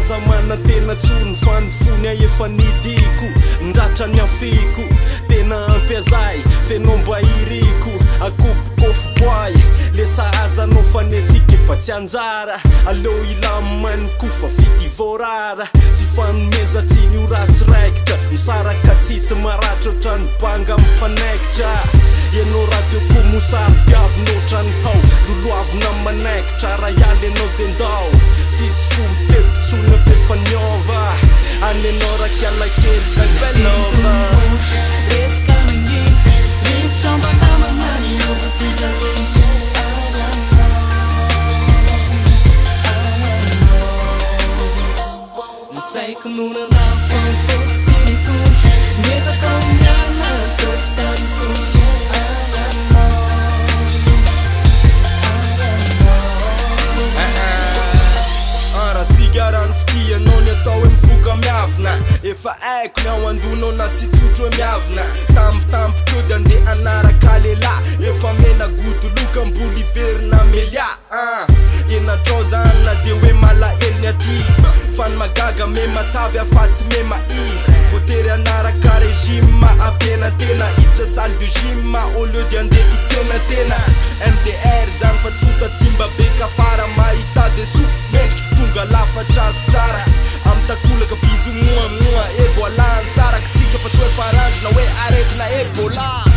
zaza mana tena tsony fa ny fony a efa nidiko ndratra ny afiko tena ampiazay fenomba iriko akopokofo boay le sahaza no fanetsika efa tsy anjara aleo ilamany kofa fitivorara tsy fanomeza tsiny io ratsy raikitra misaraka tsisy maratra otrany banga mifanaikitra ianao raha teo ko mosary piavinotra ny hao loloavina manaikitra raha ialy anao dendao tsisy fo mitepitsona fefa niova any anao raha kialakely tsy velova resaka magneny rivotra mbanamamany ova fijaleny saiko nunana fonfotiniko miezaka miana tostantsony sigarany fitianao ny atao hoe mivoka miavina efa aiko ny ao andonao na tsy tsotro hoe miavina tampotampo de andeha anaraka lehilahy efa mena godoloka mboly iverina melia enatrao zany na de hoe malahelo ny aty fa ny magaga me matavy afatsy me mahi voatery anaraka régime ampena tena hiditra salle de gym au lieu de andeha hitsena tena MDR zany fa tsota tsimba be kafara mahita zeso mendriky tonga lafatra sy tsara amy takolaka bizo moa e voilà ny saraka tsika fa tsy hoe farangy na hoe arety na ebola